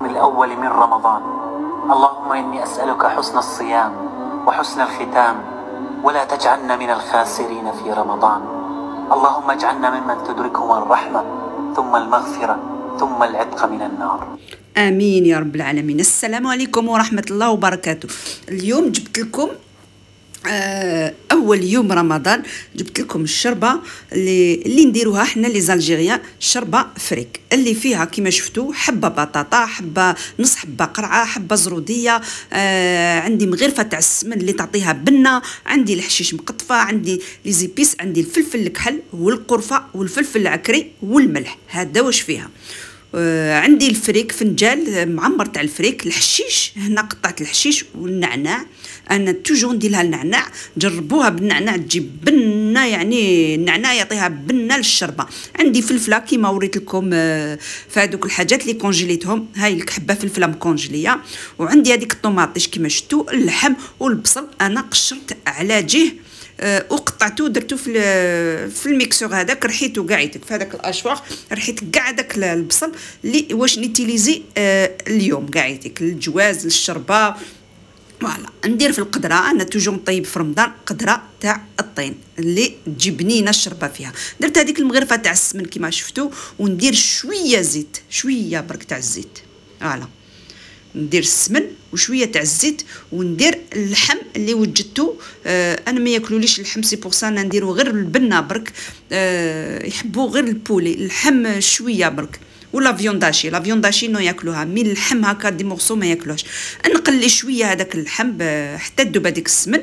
الأول من رمضان. اللهم إني أسألك حسن الصيام وحسن الختام، ولا تجعلنا من الخاسرين في رمضان. اللهم اجعلنا ممن تدركهم الرحمة ثم المغفرة ثم العتق من النار. آمين يا رب العالمين. السلام عليكم ورحمة الله وبركاته. اليوم جبت لكم اول يوم رمضان، جبت لكم الشربه اللي نديروها حنا لي زالجيريان، شربه فريك اللي فيها كما شفتوا حبه بطاطا، حبه نص حبه قرعه، حبه زروديه، عندي مغرفه تاع السمن اللي تعطيها بنه، عندي الحشيش مقطفه، عندي لي زيبيس، عندي الفلفل الكحل والقرفه والفلفل العكري والملح. هذا واش فيها. عندي الفريك فنجال معمر تاع الفريك، الحشيش هنا قطعه الحشيش والنعناع. انا توجور ندير لها النعناع، جربوها بالنعناع تجيب بنه، يعني النعناع يعطيها بنه للشربه. عندي فلفله كيما وريت لكم في هذوك الحاجات اللي كونجيليتهم، هاي لك حبه فلفله مكونجليه، وعندي هذيك الطوماطيش كيما شفتوا، اللحم والبصل انا قشرت على جهه وقطعته ودرتو في الميكسور هذاك، رحيته قاعدك في هذاك الاشواخ، رحيت كاع داك البصل اللي واش نيتيليزي اليوم قاعدك الجواز للشربه. فوالا ندير في القدره، انا توجور نطيب في رمضان قدره تاع الطين اللي تجي بنينه الشربه فيها. درت هذيك المغرفه تاع السمن كيما شفتوا، وندير شويه زيت، شويه برك تاع الزيت. فوالا ندير السمن وشويه تاع الزيت، وندير اللحم اللي وجدته. انا ما ياكلوليش اللحم، سي بور سا انا نديرو غير البنه برك، يحبوا غير البولي، اللحم شويه برك، ولا فيونداشي، لا فيونداشي نو ياكلوها، مي اللحم هكا دي مورسو ما ياكلوهاش. نقلي شويه هذاك اللحم حتى تذوب هذيك السمن،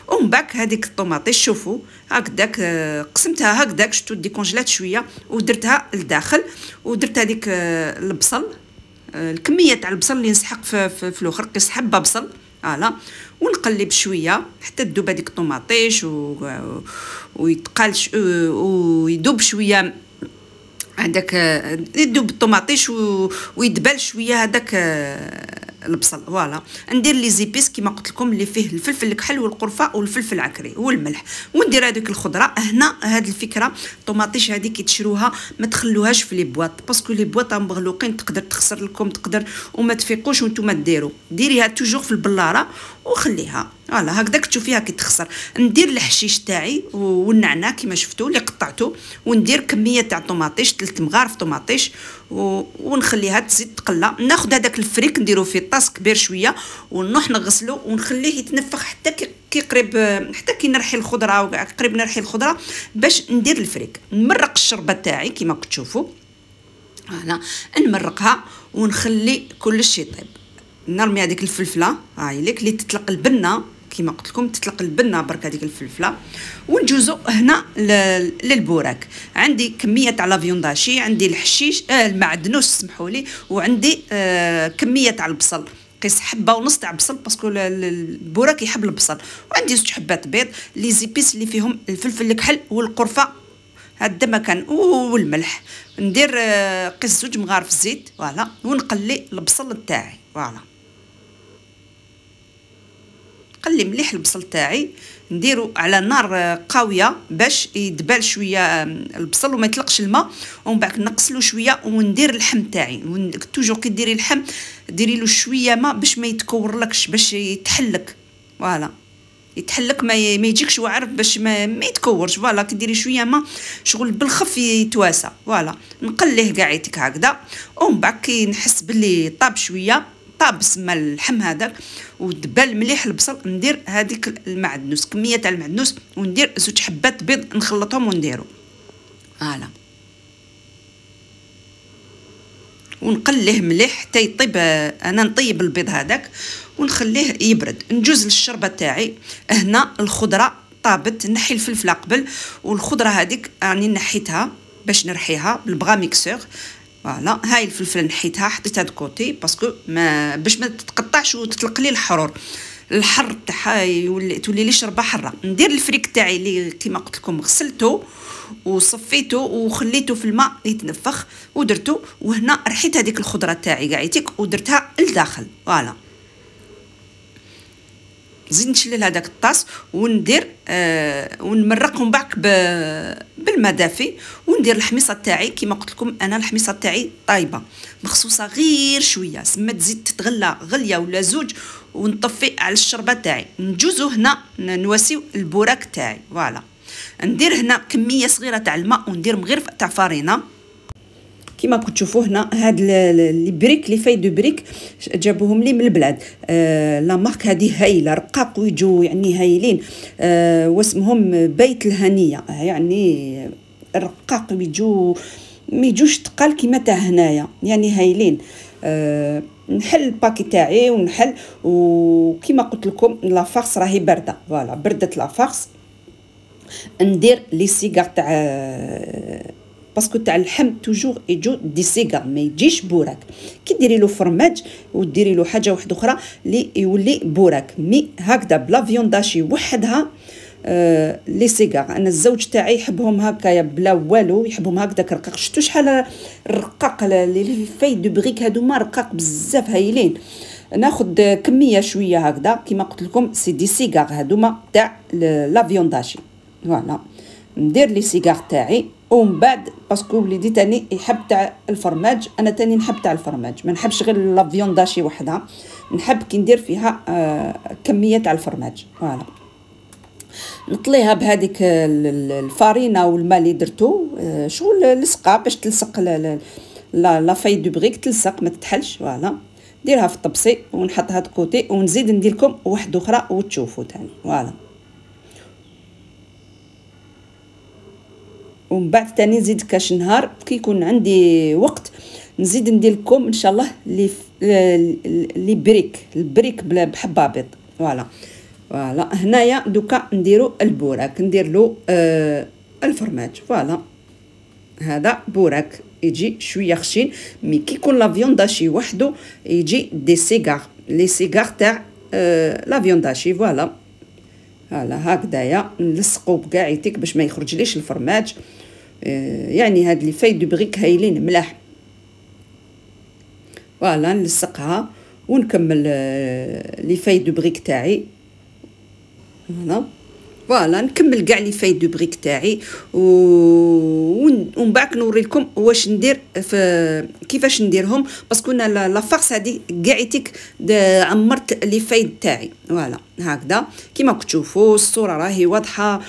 ومن بعد هذيك الطوماطيش شوفوا هكذاك قسمتها هكذاك، شفتوا ديكونجلات شويه ودرتها لداخل، ودرت هذيك البصل، الكميه تاع البصل اللي نسحق في الاخر، قيس حبه بصل. فوالا ونقلب شويه حتى تذوب هذيك الطوماطيش ويتقال ويذوب شويه هذاك، يذوب الطوماطيش ويدبل شويه هذاك البصل. فوالا ندير لي زيبيس كيما قلت لكم اللي فيه الفلفل الكحل والقرفه والفلفل العكري والملح، وندير هذيك الخضره. هنا هذه الفكره، الطوماطيش هذه كي تشروها ما تخلوهاش في لي بواط، باسكو لي بواط مغلوقين تقدر تخسر لكم، تقدر وما تفيقوش وانتم ديروا. ديريها توجور في البلاره وخليها. فوالا هكذاك تشوفيها كي تخسر. ندير الحشيش تاعي والنعناع كيما شفتوا اللي قطعته، وندير كميه تاع طوماطيش، 3 مغارف طوماطيش، ونخليها تزيد تقلى. ناخذ هذاك الفريك نديرو في طاس كبير شويه، ونروح نغسلو ونخليه يتنفخ حتى كي قريب، حتى كي نرحي الخضره قريب نرحي الخضره باش ندير الفريك. نمرق الشربه تاعي كيما كتشوفوا. انا نمرقها ونخلي كلشي يطيب. نرمي هذيك الفلفله هاي لك اللي تطلق البنه كيما قلت لكم، تطلق البنه برك هذيك الفلفله. ونجوزو هنا للبوراك. عندي كميه تاع لا فيونداشي، عندي الحشيش المعدنوس سمحوا لي، وعندي كميه تاع البصل، قيس حبه ونص تاع بصل باسكو البوراك يحب البصل، وعندي 6 حبات بيض، لي زيبيس اللي فيهم الفلفل الكحل والقرفه هذا مكان والملح. ندير قيس 2 مغارف زيت. فوالا ونقلي البصل تاعي. فوالا قلي مليح البصل تاعي، نديرو على نار قويه باش يدبل شويه البصل وما يطلقش الماء، ومن بعد نقصلو شويه. وندير اللحم تاعي، توجور كي ديري اللحم ديري له شويه ماء باش ما يتكورلكش، باش يتحلك. فوالا يتحلك ما يجيكش واعر باش ما يتكورش. فوالا كي ديري شويه ماء شغل بالخف يتواسى. فوالا نقليه قاعدتك هكذا، ومن بعد كي نحس باللي طاب شويه، طاب سما اللحم هذاك ودبل مليح البصل، ندير هذيك المعدنوس، كميه تاع المعدنوس، وندير 2 حبات بيض نخلطهم ونديرو. فوالا ونقليه مليح حتى يطيب. انا نطيب البيض هذاك ونخليه يبرد. نجوز للشربه تاعي. هنا الخضره طابت، نحي الفلفله قبل، والخضره هذيك راني نحيتها باش نرحيها بالبغا ميكسور. فوالا هاي الفلفله نحيتها حطيتها دكوتي باسكو باش ما تتقطعش وتطلق لي الحر تاعها، تولي لي شربه حره. ندير الفريك تاعي اللي كيما قلت لكم غسلته وصفيته وخليته في الماء يتنفخ ودرته، وهنا رحيت هذيك الخضره تاعي قاعدتك ودرتها لداخل. فوالا نزيد نشلل هذاك الطاس وندير ونمرقهم بعك بالماء دافي، وندير الحميصه تاعي. كيما قلت لكم انا الحميصه تاعي طايبه مخصوصه غير شويه، سما تزيد تتغلى غليه ولا زوج، ونطفي على الشربه تاعي. نجوزو هنا نواسيو البوراك تاعي. فوالا ندير هنا كميه صغيره تاع الماء، وندير مغرف تاع فارينه. كما كنتوا تشوفوا هنا هاد لي بريك لي فاي دو بريك جابوهم لي من البلاد. لا مارك هذه هايله، رقاق ويجوا يعني هايلين. واسمهم بيت الهنيه، يعني الرقاق يجوا ما يجوش تقال كيما تاع هنايا، يعني هايلين. نحل الباكي تاعي ونحل، وكما قلت لكم لا فارس راهي بارده. فوالا بردت لا فارس. ندير لي سيغار تاع باسكو تاع اللحم توجور يجو دي سيغار، ما يجيش بوراك. كي ديري له فرماج وديري له حاجه واحده اخرى اللي يولي بوراك، مي هكذا بلا فيونداشي وحدها. لي سيغار انا الزوج تاعي يحبهم هكايا بلا والو، يحبهم هكذاك رقاق. شفتوا شحال الرقاق لي فاي دو بريك هادوما رقاق بزاف هايلين. ناخذ كميه شويه هكذا كيما قلت لكم سي دي سيغار هادوما تاع لا فيونداشي. فوالا ندير لي سيغار تاعي، ومن بعد باسكو وليدي تاني يحب تاع الفرماج، انا تاني نحب تاع الفرماج، ما نحبش غير لا فيونداشي وحدها، نحب كي ندير فيها كميه تاع الفرماج. فوالا نطليها بهذيك الفارينه والماء اللي درتو، شغل لصقه باش تلصق لا فاي دو بريك، تلصق ما تتحلش. فوالا نديرها في الطبسي ونحطها د كوتي، ونزيد ندير لكم واحده اخرى وتشوفوا تاني. فوالا ومن بعد تاني نزيد كاش نهار كي يكون عندي وقت نزيد ندير لكم ان شاء الله لي بريك البريك بحبه بيض. فوالا هنايا دوكا نديرو البوراك، ندير له الفرماج. فوالا هذا بوراك يجي شويه خشين، مي كي يكون لا فيونداشي وحده يجي دي سيغار، لي سيغار تاع لا فيونداشي. فوالا هكذايا نلصقو بكاعيتك باش ما يخرجليش الفرماج. يعني هاد لي فاي دو بريك هايلين ملاح. فوالا نلصقها ونكمل لي فاي دو بريك تاعي. فوالا نكمل كاع لي فاي دو بريك تاعي، ومن بعد نوري لكم واش ندير كيفاش نديرهم، باسكو انا لا فارس هذه كاعيتك عمرت لي فاي تاعي. فوالا هكذا كيما كتشوفوا الصوره راهي واضحه.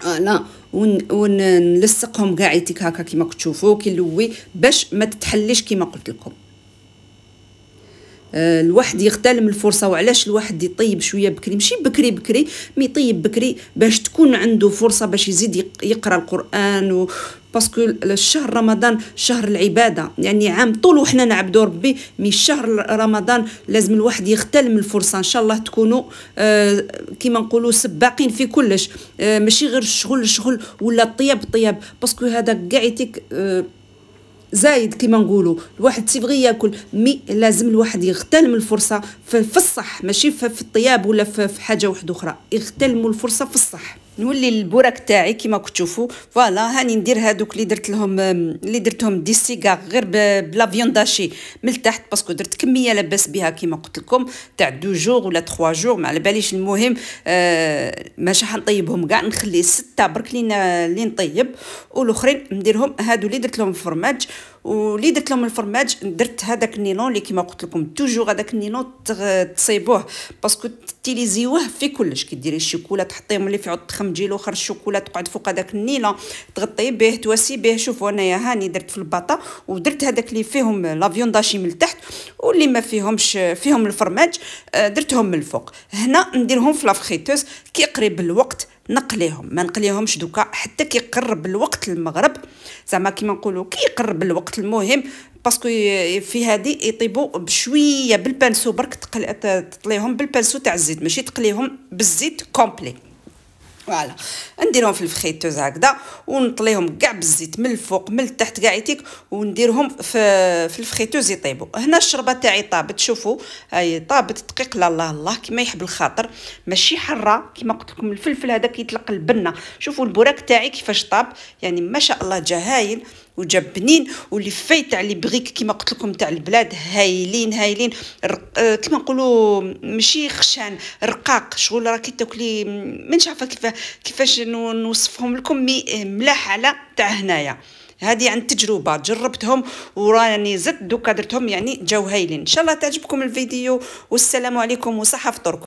لا ونلصقهم كاعيتك هكا كيما كتشوفوا كي لوي باش ما تتحليش كيما قلت لكم. الواحد يغتنم الفرصه، وعلاش الواحد يطيب شويه بكري، ماشي بكري مي يطيب بكري باش تكون عنده فرصه باش يزيد يقرا القران. باسكو الشهر رمضان شهر العباده، يعني عام طول وحنا نعبدوا ربي، مي شهر رمضان لازم الواحد يغتنم الفرصه. ان شاء الله تكونوا كيما نقولوا سباقين في كلش، ماشي غير الشغل ولا الطياب، باسكو هذا كاعيتك زايد كيما نقولوا. الواحد سيبغي ياكل، مي لازم الواحد يغتنم الفرصه في الصح، ماشي في الطياب ولا في حاجه واحده اخرى. يغتنموا الفرصه في الصح. نولي البوراك تاعي كيما كتشوفوا. فوالا هاني ندير هادوك اللي درتهم دي سيغار غير بلا فيونداشي من التحت، باسكو درت كميه لاباس بها كيما قلت لكم تاع 2 جور ولا 3 جور ما على باليش. المهم ماشي حنطيبهم كاع، نخلي 6 برك لي نطيب، والاخرين نديرهم هادو اللي درت لهم الفرماج. ولي درت لهم الفرماج درت هذاك النيلون اللي كيما قلت لكم توجور هذاك النيلون تصيبوه، باسكو تيليزيوه في كلش. كي ديري الشوكولا تحطيهم اللي في عود تخمجي الاخر الشوكولا تقعد فوق هذاك النيلون تغطيه به تواسي به. شوفوا انايا هاني درت في الباطا، ودرت هذاك اللي فيهم لا فيونداشي من التحت، واللي ما فيهمش فيهم الفرماج درتهم من الفوق. هنا نديرهم في لافخيتوز كي قريب الوقت نقليهم، ما نقليهمش دوكا حتى كي يقرب الوقت المغرب، زعما كيما نقولوا كي يقرب الوقت. المهم باسكو في هذه يطيبوا بشويه بالبانسو برك، تطليهم بالبانسو تاع الزيت، ماشي تقليهم بالزيت كومبلي. فوالا نديرهم في الفخيتوز هكذا ونطليهم كاع بالزيت من الفوق من التحت كاعيتك، ونديرهم في الفخيتوز يطيبوا. هنا الشربه تاعي طابت، شوفوا هاي طابت دقيق الله كيما يحب الخاطر، ماشي حره كيما قلت لكم. الفلفل هذاك يطلق البنه. شوفوا البوراك تاعي كيفاش طاب، يعني ما شاء الله جا هايل. وجا بنين، واللي فاي تاع لي بريك كيما قلت لكم تاع البلاد هايلين هايلين. كيما نقولوا ماشي خشان، رقاق، شغل راكي تاكلي مانيش عارفه كيفاش نوصفهم لكم، مي ملاح على تاع هنايا. هذه عن تجربه جربتهم وراني زدت دوكا درتهم، يعني جاو هايلين. ان شاء الله تعجبكم الفيديو، والسلام عليكم وصحه فطوركم.